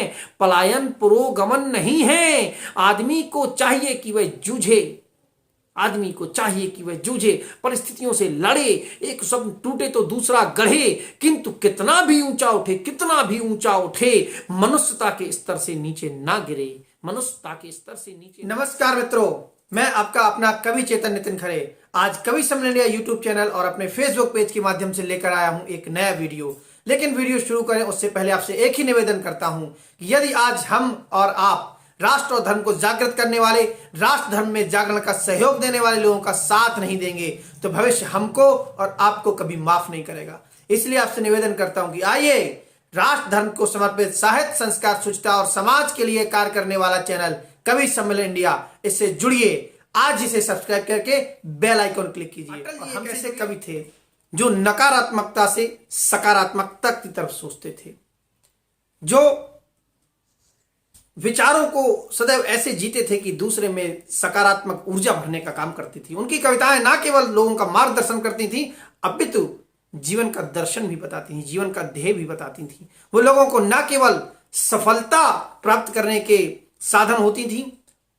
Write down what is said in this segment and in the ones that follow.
है, पलायन पुरोगमन नहीं है। आदमी को चाहिए कि वह जूझे, आदमी को चाहिए कि वह जूझे, परिस्थितियों से लड़े, एक सब टूटे तो दूसरा गढ़े, किंतु कितना भी ऊंचा उठे, कितना भी ऊंचा उठे, मनुष्यता के स्तर से नीचे ना गिरे, मनुष्यता के स्तर से नीचे। नमस्कार मित्रों, मैं आपका अपना कवि चेतन नितिन खरे आज कवि सम्मेलन इंडिया यूट्यूब चैनल और अपने फेसबुक पेज के माध्यम से लेकर आया हूं एक नया वीडियो। लेकिन वीडियो शुरू करें उससे पहले आपसे एक ही निवेदन करता हूं कि यदि आज हम और आप राष्ट्र और धर्म को जागृत करने वाले, राष्ट्र धर्म में जागरण का सहयोग देने वाले लोगों का साथ नहीं देंगे तो भविष्य हमको और आपको कभी माफ नहीं करेगा। इसलिए आपसे निवेदन करता हूं कि आइए, राष्ट्र धर्म को समर्पित साहित्य, संस्कार, शुचिता और समाज के लिए कार्य करने वाला चैनल कवि सम्मेलन इंडिया, इससे जुड़िए। आज इसे सब्सक्राइब करके बेल आइकन क्लिक कीजिए। हम ऐसे कवि थे जो नकारात्मकता से सकारात्मकता की तरफ सोचते थे, जो विचारों को सदैव ऐसे जीते थे कि दूसरे में सकारात्मक ऊर्जा भरने का काम करती थी। उनकी कविताएं ना केवल लोगों का मार्गदर्शन करती थी, अपितु जीवन का दर्शन भी बताती थी, जीवन का ध्येय भी बताती थी। वो लोगों को ना केवल सफलता प्राप्त करने के साधन होती थी,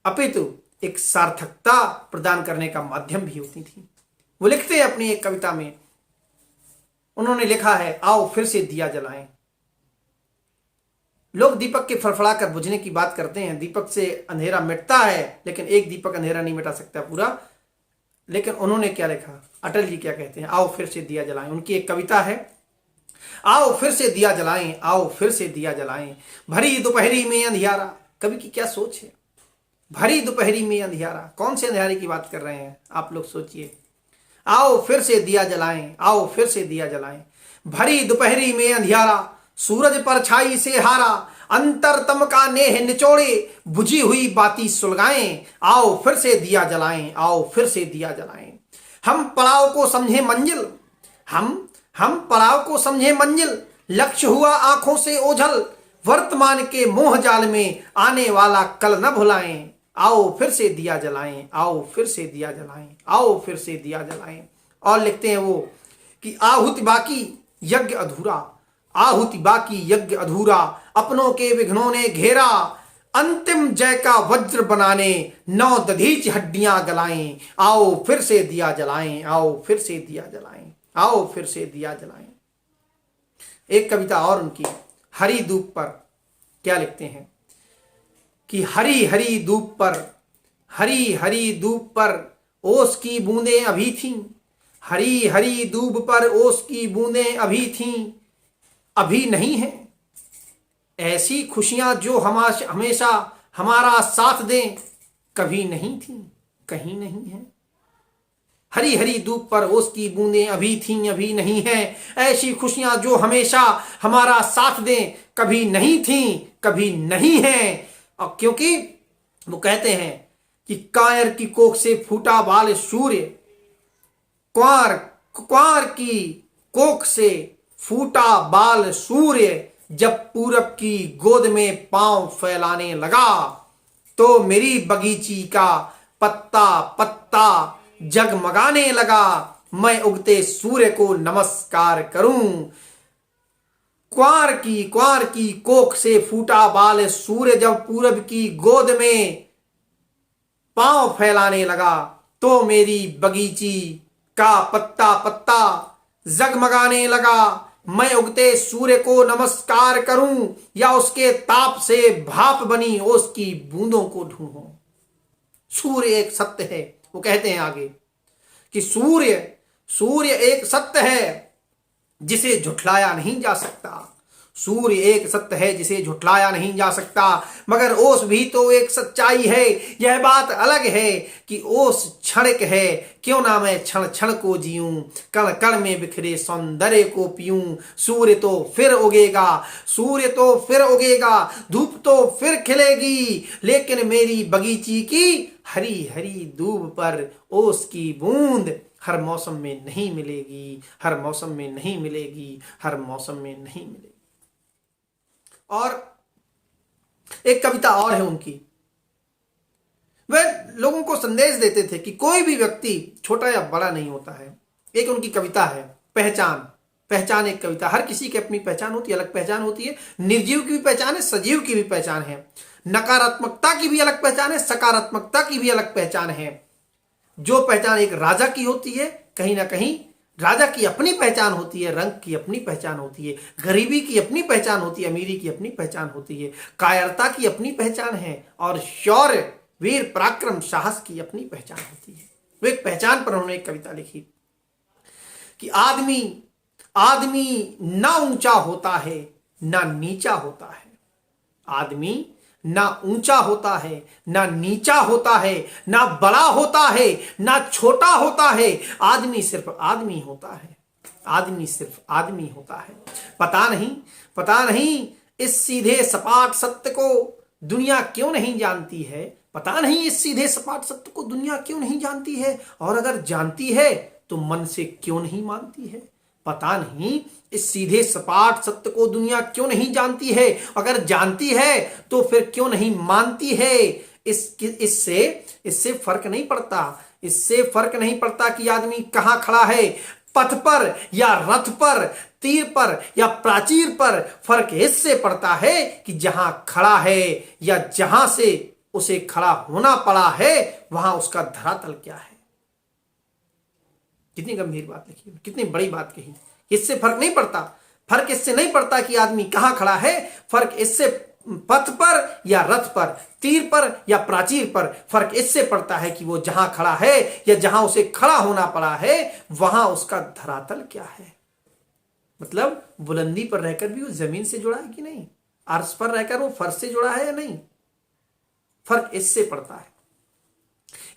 अपितु एक सार्थकता प्रदान करने का माध्यम भी होती थी। वो लिखते हैं अपनी एक कविता में, उन्होंने लिखा है, आओ फिर से दिया जलाएं। लोग दीपक के फड़फड़ाकर बुझने की बात करते हैं, दीपक से अंधेरा मिटता है, लेकिन एक दीपक अंधेरा नहीं मिटा सकता पूरा। लेकिन उन्होंने क्या लिखा, अटल जी क्या कहते हैं, आओ फिर से दिया जलाएं। उनकी एक कविता है, आओ फिर से दिया जलाएं, आओ फिर से दिया जलाएं, भरी दोपहरी में अंधियारा। कवि की क्या सोच है, भरी दोपहरी में अंधियारा, कौन से अंधियारे की बात कर रहे हैं आप लोग सोचिए। आओ फिर से दिया जलाएं, आओ फिर से दिया जलाएं, भरी दोपहरी में अंधियारा, सूरज पर छाई से हारा, अंतरतम का नेह निचोड़े, बुझी हुई बाती सुलगाएं, आओ फिर से दिया जलाएं, आओ फिर से दिया जलाएं। हम पड़ाव को समझे मंजिल, हम पड़ाव को समझे मंजिल, लक्ष्य हुआ आंखों से ओझल, वर्तमान के मोह जाल में आने वाला कल न भुलाएं, आओ फिर से दिया जलाएं, आओ फिर से दिया जलाएं, आओ फिर से दिया जलाएं। और लिखते हैं वो कि आहुति बाकी यज्ञ अधूरा, आहुति बाकी यज्ञ अधूरा, अपनों के विघ्नों ने घेरा, अंतिम जय का वज्र बनाने नौ दधीच हड्डियां गलाएं, आओ फिर से दिया जलाएं, आओ फिर से दिया जलाएं, आओ फिर से दिया जलाएं। एक कविता और उनकी, हरी धूप पर, क्या लिखते हैं कि हरी हरी धूप पर, हरी हरी धूप पर ओस की बूंदें अभी थीं, हरी हरी धूप पर ओस की बूंदें अभी थीं, अभी नहीं है। ऐसी खुशियां जो हमेशा हमारा साथ दें, कभी नहीं थी, कहीं नहीं है। हरी हरी धूप पर ओस की बूंदें अभी थीं, अभी नहीं है। ऐसी खुशियां जो हमेशा हमारा साथ दें, कभी नहीं थीं, कभी नहीं है। और क्योंकि वो कहते हैं कि कायर की कोख से फूटा बाल सूर्य, क्वार की कोख से फूटा बाल सूर्य, जब पूरब की गोद में पांव फैलाने लगा, तो मेरी बगीची का पत्ता पत्ता जगमगाने लगा, मैं उगते सूर्य को नमस्कार करूं। क्वार की कोख से फूटा बाल सूर्य जब पूरब की गोद में पांव फैलाने लगा, तो मेरी बगीची का पत्ता पत्ता जगमगाने लगा, मैं उगते सूर्य को नमस्कार करूं, या उसके ताप से भाप बनी ओस की बूंदों को ढूंढूं। सूर्य एक सत्य है, वो कहते हैं आगे कि सूर्य एक सत्य है जिसे झुठलाया नहीं जा सकता। सूर्य एक सत्य है जिसे झुठलाया नहीं जा सकता, मगर ओस भी तो एक सच्चाई है। यह बात अलग है कि ओस क्षणिक है, क्यों ना मैं क्षण क्षण को जीऊं, कण कण में बिखरे सौंदर्य को पीऊं। सूर्य तो फिर उगेगा, सूर्य तो फिर उगेगा, धूप तो फिर खिलेगी, लेकिन मेरी बगीची की हरी हरी धूप पर ओस की बूंद हर मौसम में नहीं मिलेगी, हर मौसम में नहीं मिलेगी, हर मौसम में नहीं मिलेगी। और एक कविता और है उनकी, वे लोगों को संदेश देते थे कि कोई भी व्यक्ति छोटा या बड़ा नहीं होता है। एक उनकी कविता है, पहचान। पहचान एक कविता। हर किसी की अपनी पहचान होती है, अलग पहचान होती है। निर्जीव की भी पहचान है, सजीव की भी पहचान है। नकारात्मकता की भी अलग पहचान है, सकारात्मकता की भी अलग पहचान है। जो पहचान एक राजा की होती है, कहीं ना कहीं राजा की अपनी पहचान होती है, रंग की अपनी पहचान होती है, गरीबी की अपनी पहचान होती है, अमीरी की अपनी पहचान होती है, कायरता की अपनी पहचान है, और शौर्य, वीर, पराक्रम, साहस की अपनी पहचान होती है। वो एक पहचान पर उन्होंने एक कविता लिखी कि आदमी आदमी ना ऊंचा होता है ना नीचा होता है। आदमी ना ऊंचा होता है ना नीचा होता है, ना बड़ा होता है ना छोटा होता है। आदमी सिर्फ आदमी होता है, आदमी सिर्फ आदमी होता है। पता नहीं इस सीधे सपाट सत्य को दुनिया क्यों नहीं जानती है। पता नहीं इस सीधे सपाट सत्य को दुनिया क्यों नहीं जानती है, और अगर जानती है तो मन से क्यों नहीं मानती है। पता नहीं इस सीधे सपाट सत्य को दुनिया क्यों नहीं जानती है, अगर जानती है तो फिर क्यों नहीं मानती है। इससे फर्क नहीं पड़ता, इससे फर्क नहीं पड़ता कि आदमी कहां खड़ा है, पथ पर या रथ पर, तीर पर या प्राचीर पर। फर्क इससे पड़ता है कि जहां खड़ा है या जहां से उसे खड़ा होना पड़ा है, वहां उसका धरातल क्या है। कितनी गंभीर बात लिखी, कितनी बड़ी बात कही। इससे फर्क नहीं पड़ता, फर्क इससे नहीं पड़ता कि आदमी कहां खड़ा है। फर्क इससे पथ पर या रथ पर, तीर पर या प्राचीर पर, फर्क इससे पड़ता है कि वो जहां खड़ा है या जहां उसे खड़ा होना पड़ा है, वहां उसका धरातल क्या है। मतलब बुलंदी पर रहकर भी वो जमीन से जुड़ा है कि नहीं, अर्श पर रहकर वो फर्श से जुड़ा है या नहीं, फर्क इससे पड़ता है।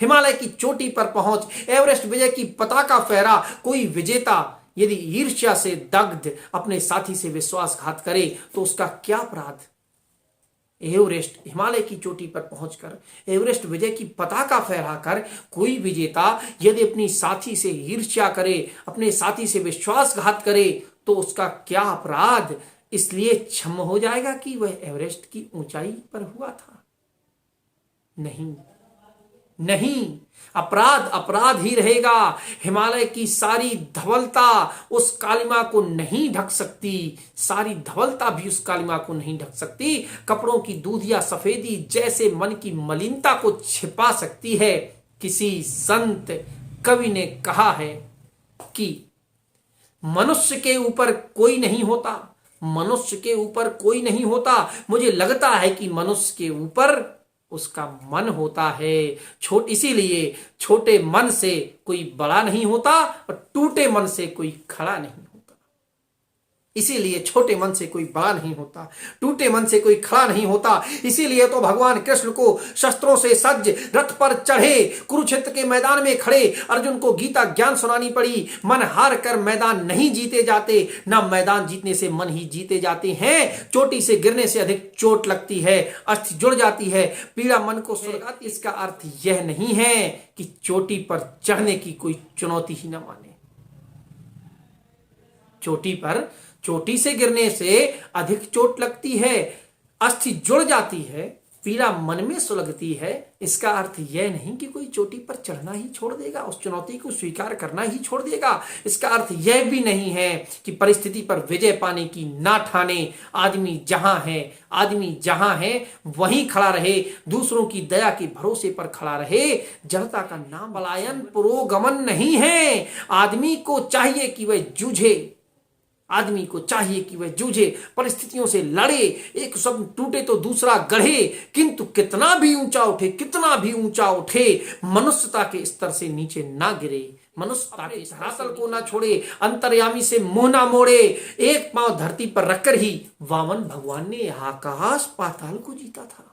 हिमालय की चोटी पर पहुंच एवरेस्ट विजय की पताका फहरा कोई विजेता यदि ईर्ष्या से दग्ध अपने साथी से विश्वासघात करे तो उसका क्या अपराध। एवरेस्ट, हिमालय की चोटी पर पहुंचकर एवरेस्ट विजय की पताका फहराकर कोई विजेता यदि अपनी साथी से ईर्ष्या करे, अपने साथी से विश्वासघात करे तो उसका क्या अपराध। इसलिए क्षम हो जाएगा कि वह एवरेस्ट की ऊंचाई पर हुआ था। नहीं, अपराध अपराध ही रहेगा। हिमालय की सारी धवलता उस कालिमा को नहीं ढक सकती, सारी धवलता भी उस कालिमा को नहीं ढक सकती। कपड़ों की दूधिया सफेदी जैसे मन की मलिनता को छिपा सकती है। किसी संत कवि ने कहा है कि मनुष्य के ऊपर कोई नहीं होता, मनुष्य के ऊपर कोई नहीं होता। मुझे लगता है कि मनुष्य के ऊपर उसका मन होता है। इसीलिए छोटे मन से कोई बड़ा नहीं होता और टूटे मन से कोई खड़ा नहीं होता। इसीलिए छोटे मन से कोई बड़ा नहीं होता, टूटे मन से कोई खड़ा नहीं होता। इसीलिए तो भगवान कृष्ण को शस्त्रों से सज्ज रथ पर चढ़े कुरुक्षेत्र के मैदान में खड़े अर्जुन को गीता ज्ञान सुनानी पड़ी। मन हार कर मैदान नहीं जीते जाते, ना मैदान जीतने से मन ही जीते जाते हैं। चोटी से गिरने से अधिक चोट लगती है, अस्थि जुड़ जाती है, पीड़ा मन को सुलगाती। इसका अर्थ यह नहीं है कि चोटी पर चढ़ने की कोई चुनौती ही न माने। चोटी से गिरने से अधिक चोट लगती है, अस्थि जुड़ जाती है, पीड़ा मन में सुलगती है। इसका अर्थ यह नहीं कि कोई चोटी पर चढ़ना ही छोड़ देगा, उस चुनौती को स्वीकार करना ही छोड़ देगा। इसका अर्थ यह भी नहीं है कि परिस्थिति पर विजय पाने की ना ठाने। आदमी जहां है वहीं खड़ा रहे, दूसरों की दया के भरोसे पर खड़ा रहे। जनता का नाम पलायन पुरोगमन नहीं है। आदमी को चाहिए कि वह जूझे, आदमी को चाहिए कि वह जूझे, परिस्थितियों से लड़े, एक स्वप्न टूटे तो दूसरा गढ़े, किंतु कितना भी ऊंचा उठे मनुष्यता के स्तर से नीचे ना गिरे, मनुष्यता के धरातल को ना छोड़े, अंतर्यामी से मुंह ना मोड़े। एक पांव धरती पर रखकर ही वामन भगवान ने आकाश पाताल को जीता था।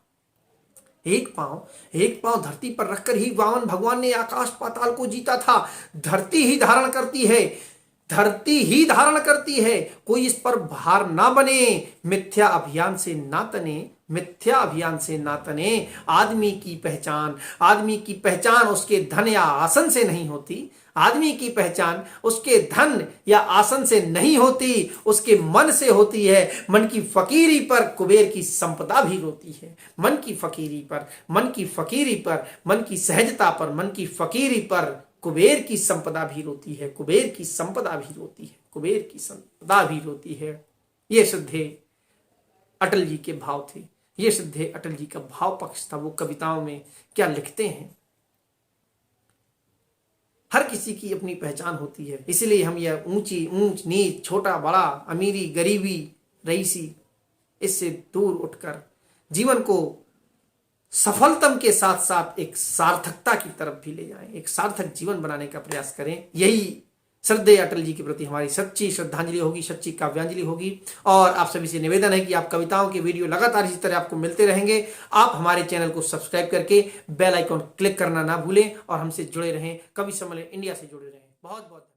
एक पांव धरती पर रखकर ही वामन भगवान ने आकाश पाताल को जीता था। धरती ही धारण करती है, कोई इस पर भार ना बने, मिथ्या अभियान से ना तने। आदमी की पहचान उसके धन या आसन से नहीं होती, आदमी की पहचान उसके धन या आसन से नहीं होती, उसके मन से होती है। मन की फकीरी पर कुबेर की संपदा भी रोती है। मन की फकीरी पर, मन की सहजता पर, मन की फकीरी पर कुबेर की संपदा भी रोती है, कुबेर की संपदा भी रोती है, कुबेर की संपदा भी रोती है। ये श्रद्धे अटल जी के भाव थे, ये श्रद्धे अटल जी का भाव पक्ष था। वो कविताओं में क्या लिखते हैं, हर किसी की अपनी पहचान होती है। इसलिए हम यह ऊंच नीच, छोटा बड़ा, अमीरी गरीबी, रईसी, इससे दूर उठकर जीवन को सफलतम के साथ साथ एक सार्थकता की तरफ भी ले जाएं, एक सार्थक जीवन बनाने का प्रयास करें। यही श्रद्धेय अटल जी के प्रति हमारी सच्ची श्रद्धांजलि होगी, सच्ची काव्यांजलि होगी। और आप सभी से निवेदन है कि आप कविताओं के वीडियो लगातार इसी तरह आपको मिलते रहेंगे। आप हमारे चैनल को सब्सक्राइब करके बेल आइकॉन क्लिक करना ना भूलें और हमसे जुड़े रहें, कवि सम्मेलन इंडिया से जुड़े रहें। बहुत बहुत